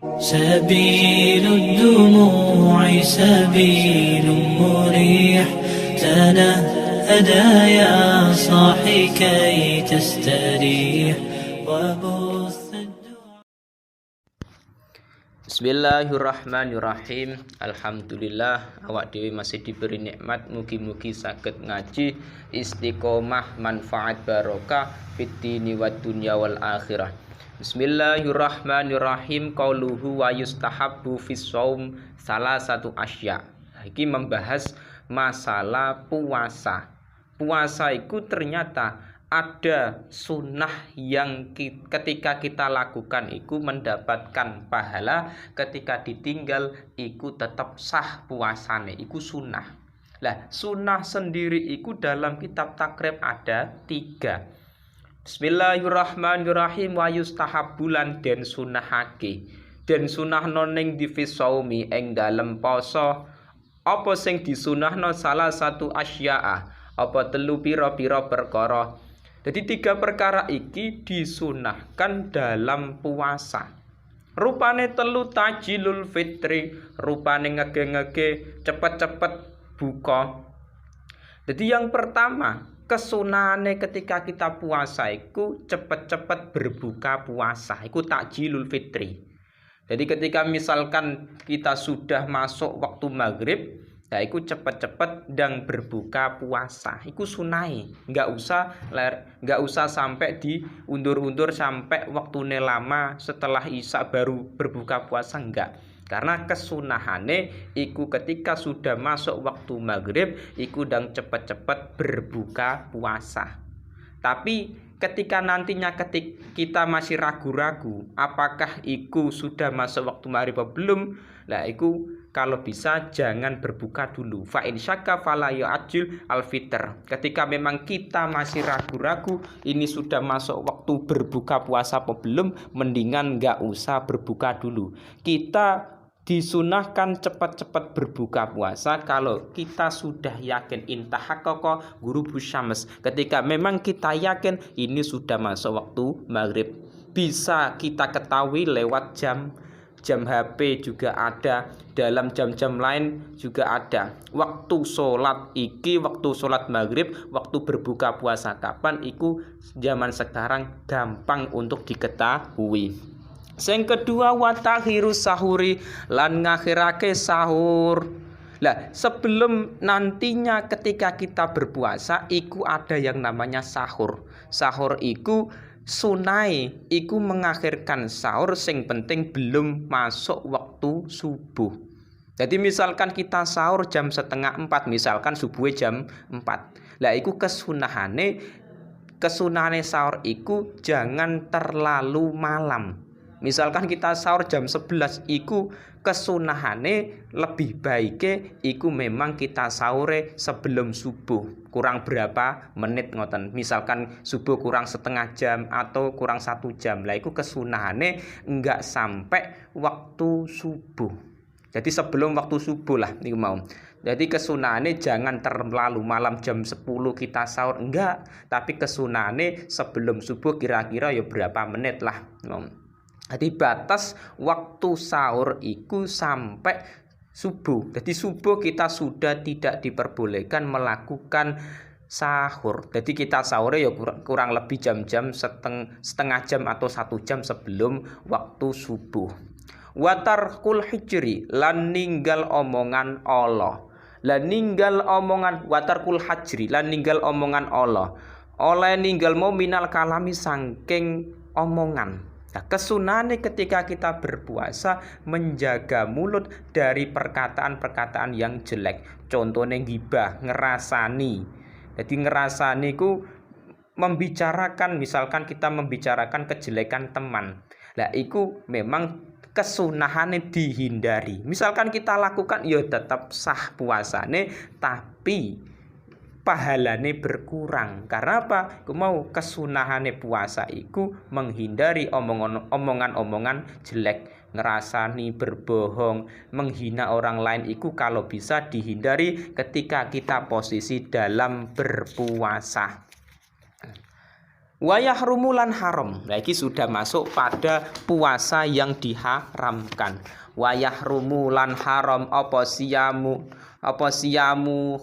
سبيل الدموع سبيل مريح تنهدى يا صاحي كي تستريح وبث الدعاء. Bismillahirrahmanirrahim. Alhamdulillah awak dewi masih diberi nikmat, mugi-mugi saged ngaji istiqomah manfaat barokah fid dini wad dunya wal akhirah. Bismillahirrahmanirrahim. Qauluhu wa yustahabbu fis shaum salah satu asya. Iki membahas masalah puasa. Puasa itu ternyata ada sunnah yang ketika kita lakukan itu mendapatkan pahala, ketika ditinggal itu tetap sah puasane, itu sunnah. Lah sunnah sendiri itu dalam kitab takrib ada 3. Bismillahirrahmanirrahim. Wa yustahabbulan den sunnahake, den sunahno ning difisaumi ing dalem poso. Apa sing disunahno salah satu asya'a, apa telu pira-pira perkara. Jadi 3 perkara iki disunahkan dalam puasa. Rupane telu tajilul fitri, rupane ngege-ngege cepet-cepet buka. Jadi yang pertama, kesunahane ketika kita puasa iku cepet-cepet berbuka puasa, iku takjilul fitri. Jadi ketika misalkan kita sudah masuk waktu maghrib, nah iku cepet-cepet dan berbuka puasa, iku sunai, nggak usah sampai diundur-undur sampai waktune lama setelah isya baru berbuka puasa, enggak. Karena kesunahane iku ketika sudah masuk waktu maghrib iku dan cepet-cepet berbuka puasa. Tapi ketika nantinya kita masih ragu-ragu apakah iku sudah masuk waktu maghrib atau belum, lah iku kalau bisa jangan berbuka dulu. Fa in syakka fala yu'ajjil al-fitr. Ketika memang kita masih ragu-ragu ini sudah masuk waktu berbuka puasa apa belum, mendingan nggak usah berbuka dulu. Kita disunahkan cepat-cepat berbuka puasa kalau kita sudah yakin intahaqqaqa ghurubus syams, ketika memang kita yakin ini sudah masuk waktu maghrib. Bisa kita ketahui lewat jam HP juga ada, dalam jam-jam lain juga ada. Waktu sholat iki, waktu sholat maghrib, waktu berbuka puasa kapan, iku zaman sekarang gampang untuk diketahui. Yang kedua, wa takhirus sahuri, lan ngakhirake sahur. Lah sebelum nantinya ketika kita berpuasa iku ada yang namanya sahur. Sahur iku sunai, iku mengakhirkan sahur sing penting belum masuk waktu subuh. Jadi misalkan kita sahur jam 3:30, misalkan subuhnya jam 4. Lah iku kesunahane sahur iku jangan terlalu malam. Misalkan kita sahur jam 11, iku kesunahane lebih baiknya iku memang kita sahur sebelum subuh, kurang berapa menit ngoten. Misalkan subuh kurang setengah jam atau kurang 1 jam, lah iku kesunahane enggak sampai waktu subuh. Jadi sebelum waktu subuh lah niku mau. Jadi kesunahane jangan terlalu malam jam 10 kita sahur, enggak, tapi kesunahane sebelum subuh kira-kira ya berapa menit lah. Jadi batas waktu sahur itu sampai subuh. Jadi subuh kita sudah tidak diperbolehkan melakukan sahur. Jadi kita sahur ya kurang lebih jam-jam setengah jam atau 1 jam sebelum waktu subuh. Watarkul hijri, lan ninggal omongan Allah. Lan ninggal omongan watarkul hajri, lan ninggal omongan Allah. Oleh ninggal mau minal kalami sangking omongan. Nah, kesunahane ketika kita berpuasa menjaga mulut dari perkataan-perkataan yang jelek. Contohnya gibah, ngerasani. Jadi ngerasani ku membicarakan, misalkan kita membicarakan kejelekan teman. Lah iku memang kesunahane dihindari. Misalkan kita lakukan ya tetap sah puasane, tapi pahalane berkurang. Karena apa? Mau kesunahane puasa iku menghindari omongan-omongan jelek, ngerasani, berbohong, menghina orang lain iku kalau bisa dihindari ketika kita posisi dalam berpuasa. Wayah rumulan haram. Nah, ini sudah masuk pada puasa yang diharamkan. Wayah rumulan haram apa siyamu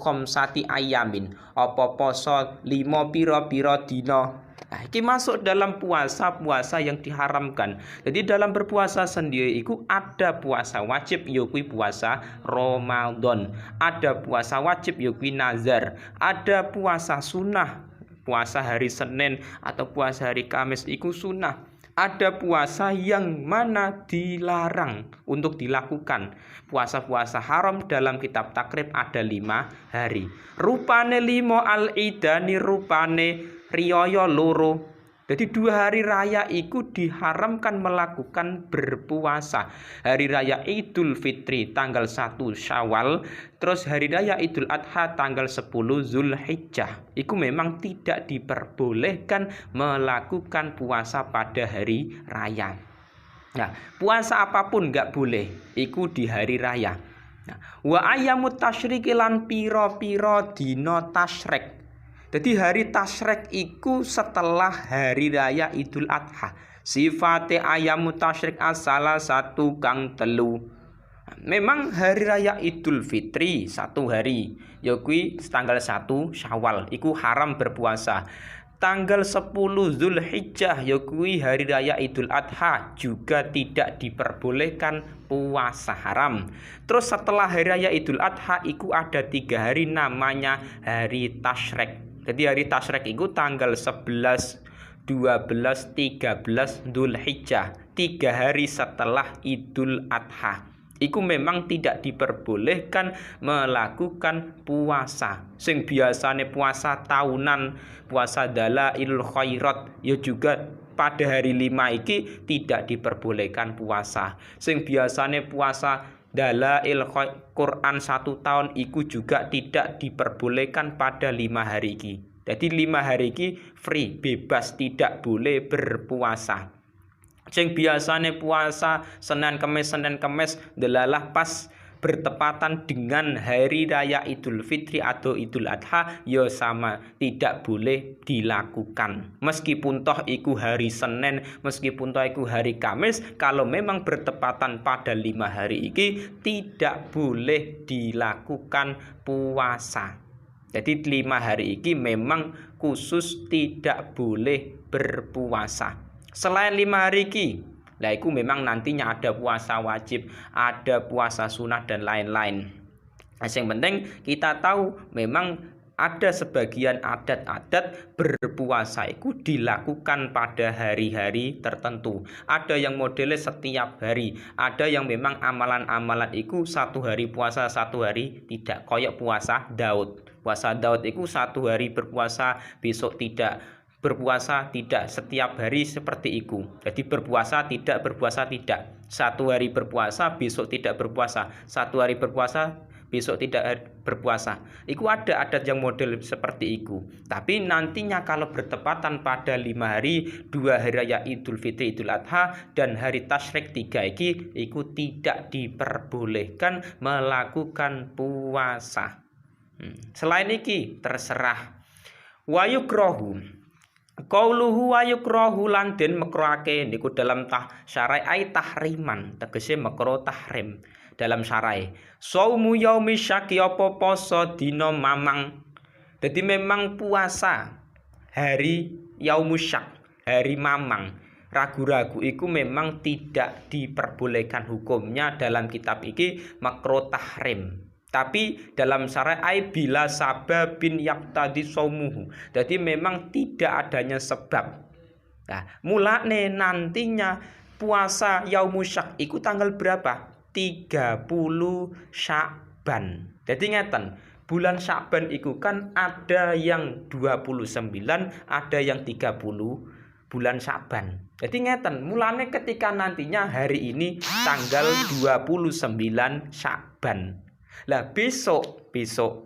khamsati ayamin, apa poso 5 pira-pira dina. Nah, ini masuk dalam puasa-puasa yang diharamkan. Jadi dalam berpuasa sendiri itu ada puasa wajib yaitu puasa Ramadan, ada puasa wajib yaitu nazar, ada puasa sunnah, puasa hari Senin atau puasa hari Kamis itu sunnah. Ada puasa yang mana dilarang untuk dilakukan. Puasa-puasa haram dalam kitab takrib ada 5 hari. Rupane 5 al-idani, rupane riyaya loro. Jadi 2 hari raya itu diharamkan melakukan berpuasa. Hari raya Idul Fitri tanggal 1 Syawal, terus hari raya Idul Adha tanggal 10 Zulhijjah. Itu memang tidak diperbolehkan melakukan puasa pada hari raya. Nah, puasa apapun nggak boleh, itu di hari raya. Nah, wa ayyamut tasyriqi lan pira-pira dina tasyrik. Jadi hari tasyrik itu setelah hari raya Idul Adha. Sifate ayamut tasyrik salah satu kang telu. Memang hari raya Idul Fitri 1 hari, yaitu tanggal 1 Syawal, itu haram berpuasa. Tanggal 10 Zulhijjah, yaitu hari raya Idul Adha, juga tidak diperbolehkan puasa haram. Terus setelah hari raya Idul Adha itu ada 3 hari namanya hari tasyrik. Jadi hari tasyrik itu tanggal 11, 12, 13 Dzulhijjah, 3 hari setelah Idul Adha. Iku memang tidak diperbolehkan melakukan puasa. Sing biasane puasa tahunan, puasa dalail khairat, ya juga pada hari 5 iki tidak diperbolehkan puasa. Sing biasane puasa dalail Quran 1 tahun iku juga tidak diperbolehkan pada 5 hari iki. Jadi 5 hari iki free, bebas, tidak boleh berpuasa. Sing biasane puasa Senin Kemis delalah pas bertepatan dengan hari raya Idul Fitri atau Idul Adha, ya sama, tidak boleh dilakukan. Meskipun toh iku hari Senin, meskipun toh iku hari Kamis, kalau memang bertepatan pada 5 hari iki tidak boleh dilakukan puasa. Jadi 5 hari iki memang khusus tidak boleh berpuasa. Selain 5 hari iki, nah itu memang nantinya ada puasa wajib, ada puasa sunnah dan lain-lain. Nah, yang penting kita tahu memang ada sebagian adat-adat berpuasa itu dilakukan pada hari-hari tertentu. Ada yang modelnya setiap hari, ada yang memang amalan-amalan itu 1 hari puasa, 1 hari tidak. Koyok puasa Daud. Puasa Daud itu 1 hari berpuasa, besok tidak. Berpuasa tidak, setiap hari seperti itu. Jadi berpuasa tidak, berpuasa tidak. 1 hari berpuasa, besok tidak berpuasa. 1 hari berpuasa, besok tidak berpuasa. Itu ada adat yang model seperti itu. Tapi nantinya kalau bertepatan pada 5 hari, 2 hari raya Idul Fitri, Idul Adha, dan hari tasyrik 3 iki, itu tidak diperbolehkan melakukan puasa. Selain iki terserah. Wayukrohu qauluhu wa yukrahu lan den makruhake niku dalam syara'i tahriman, tegese makruh tahrim dalam syara'i. Saumu yaumi syaki apa poso dina mamang. Jadi memang puasa hari yaumusyak, hari mamang, ragu-ragu iku memang tidak diperbolehkan hukumnya dalam kitab iki makruh tahrim. Tapi dalam syariat bila sababin yaqtadi saumuhu. Jadi memang tidak adanya sebab. Nah, mulane nantinya puasa yaumusyak itu tanggal berapa? 30 Sya'ban. Jadi ngeten, bulan Sya'ban itu kan ada yang 29, ada yang 30 bulan Sya'ban. Jadi ngeten, mulane ketika nantinya hari ini tanggal 29 Sya'ban. Lah besok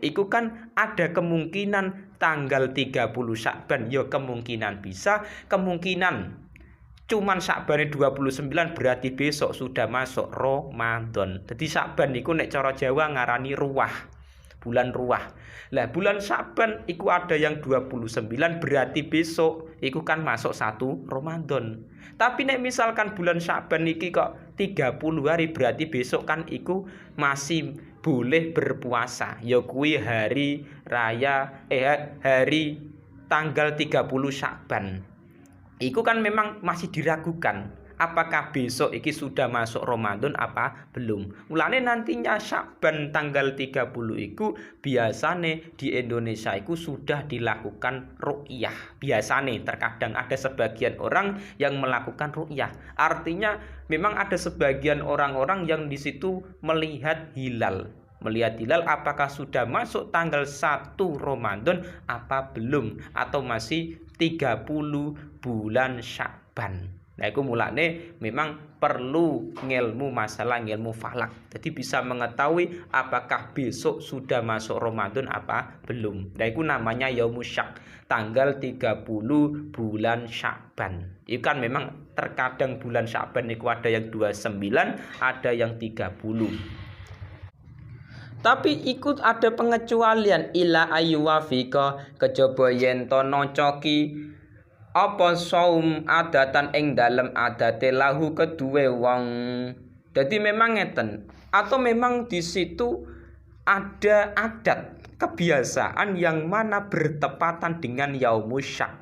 itu kan ada kemungkinan tanggal 30 Sya'ban, ya kemungkinan bisa, kemungkinan cuman Sya'ban 29 berarti besok sudah masuk Ramadan. Jadi Sya'ban iku nek cara Jawa ngarani ruwah. bulan ruah. Lah bulan Syaban iku ada yang 29, berarti besok iku kan masuk 1 Ramadan. Tapi nek misalkan bulan Syaban iki kok 30 hari, berarti besok kan iku masih boleh berpuasa. Ya kuwi hari raya hari tanggal 30 Syaban. Iku kan memang masih diragukan. Apakah besok iki sudah masuk Ramadan apa belum? Mulane nantinya Syakban tanggal 30 iku biasane di Indonesia iku sudah dilakukan ru'yah. Biasane terkadang ada sebagian orang yang melakukan ru'yah. Artinya memang ada sebagian orang-orang yang di situ melihat hilal. Melihat hilal apakah sudah masuk tanggal 1 Ramadan apa belum, atau masih 30 bulan Syakban. Nah, itu mulane memang perlu ngilmu masalah ngilmu falak. Jadi bisa mengetahui apakah besok sudah masuk Ramadan apa belum. Nah, itu namanya Yaumus Syak, tanggal 30 bulan Syakban. Itu kan memang terkadang bulan Syakban itu ada yang 29, ada yang 30. Tapi ikut ada pengecualian, ila ayyuwafika, kejaba yen to nocoki apa saum adatan ing dalem adate lahu kedue wong. Jadi memang ngeten, atau memang di situ ada adat kebiasaan yang mana bertepatan dengan Yaumus Syak.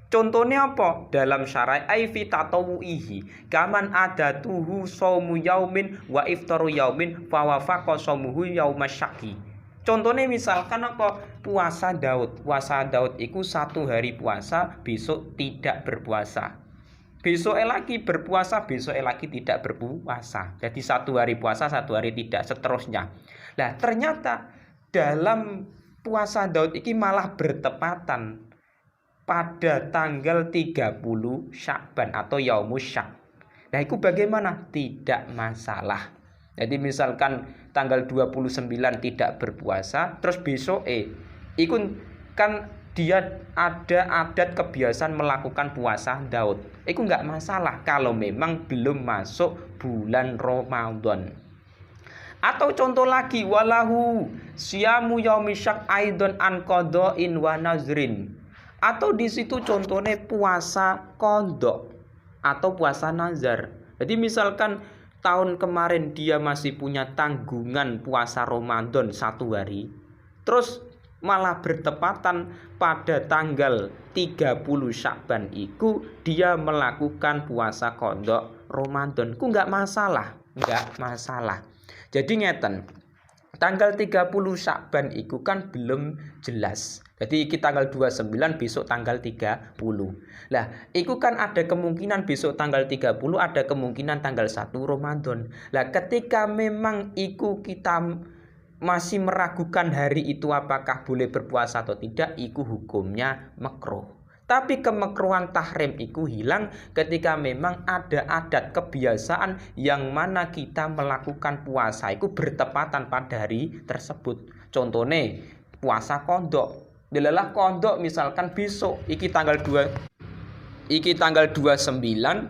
Contohnya apa? Dalam syar'i aifi tatawuihi kaman adatuhu saumu yaumin wa iftaru yaumin fa wafaqa saumuhu yaumas syaki. Contohnya misalkan apa? Puasa Daud. Puasa Daud itu 1 hari puasa, besok tidak berpuasa. Besok lagi berpuasa, besok lagi tidak berpuasa. Jadi 1 hari puasa, 1 hari tidak, seterusnya. Nah, ternyata dalam puasa Daud ini malah bertepatan pada tanggal 30 Syakban atau Yaumus Syak. Nah, itu bagaimana? Tidak masalah. Jadi misalkan tanggal 29 tidak berpuasa, terus besok itu kan dia ada adat kebiasaan melakukan puasa Daud. Itu enggak masalah kalau memang belum masuk bulan Ramadan. Atau contoh lagi, walahu siyamu yaumis syak aidon an qada'in wa nazrin. Atau di situ contohnya puasa qada atau puasa nazar. Jadi misalkan tahun kemarin dia masih punya tanggungan puasa Ramadan 1 hari, terus malah bertepatan pada tanggal 30 Syakban itu dia melakukan puasa qada Ramadan. Ku enggak masalah, enggak masalah. Jadi ngeten, tanggal 30 Syakban itu kan belum jelas. Jadi kita tanggal 29, besok tanggal 30. Lah, itu kan ada kemungkinan besok tanggal 30, ada kemungkinan tanggal 1 Ramadan. Lah, ketika memang itu kita masih meragukan hari itu apakah boleh berpuasa atau tidak, itu hukumnya makruh. Tapi kemekruhan tahrim itu hilang ketika memang ada adat kebiasaan yang mana kita melakukan puasa itu bertepatan pada hari tersebut. Contohnya puasa qada. Delalah qada misalkan besok iki tanggal 29,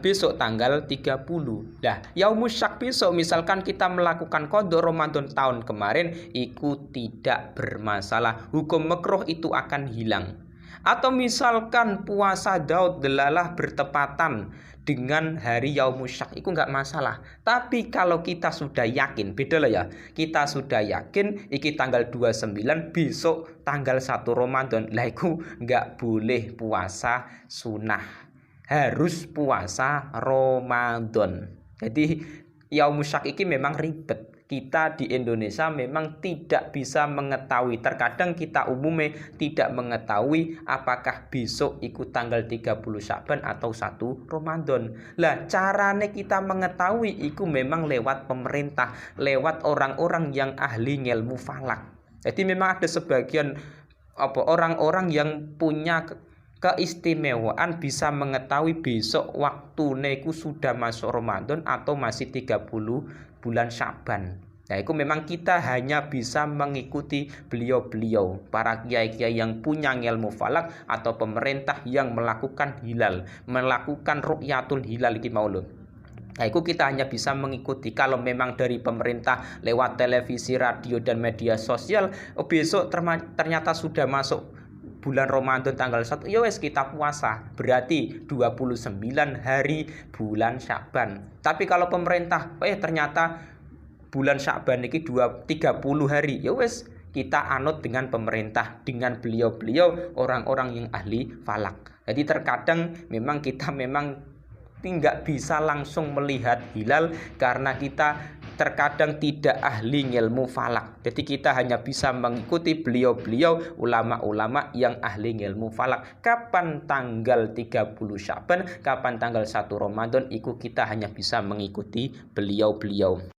besok tanggal 30. Nah, Yaumus Syak besok misalkan kita melakukan qada Ramadan tahun kemarin, itu tidak bermasalah. Hukum makruh itu akan hilang. Atau misalkan puasa Daud delalah bertepatan dengan hari Yaumus Syak, itu enggak masalah. Tapi kalau kita sudah yakin, beda lah ya. Kita sudah yakin iki tanggal 29, besok tanggal 1 Ramadan. Lah itu enggak boleh puasa sunnah. Harus puasa Ramadan. Jadi Yaumus Syak iki memang ribet. Kita di Indonesia memang tidak bisa mengetahui. Terkadang kita umumnya tidak mengetahui apakah besok ikut tanggal 30 Syakban atau 1 Ramadan. Lah carane kita mengetahui itu memang lewat pemerintah, lewat orang-orang yang ahli ilmu falak. Jadi memang ada sebagian orang-orang yang punya keistimewaan bisa mengetahui besok waktu iku sudah masuk Ramadan atau masih 30 bulan Syakban. Nah, itu memang kita hanya bisa mengikuti beliau-beliau, para kiai-kiai yang punya ilmu falak atau pemerintah yang melakukan hilal, melakukan ru'yatul hilal iki mau lho. Nah, itu kita hanya bisa mengikuti. Kalau memang dari pemerintah lewat televisi, radio, dan media sosial, besok ternyata sudah masuk bulan Ramadan tanggal 1, ya wes kita puasa. Berarti 29 hari bulan Sya'ban. Tapi kalau pemerintah, ternyata bulan Sya'ban ini 30 hari, ya wes kita anut dengan pemerintah, dengan beliau-beliau orang-orang yang ahli falak. Jadi terkadang memang kita tidak bisa langsung melihat hilal karena kita terkadang tidak ahli ilmu falak. Jadi kita hanya bisa mengikuti beliau-beliau ulama-ulama yang ahli ilmu falak. Kapan tanggal 30 Sya'ban, kapan tanggal 1 Ramadan, itu kita hanya bisa mengikuti beliau-beliau.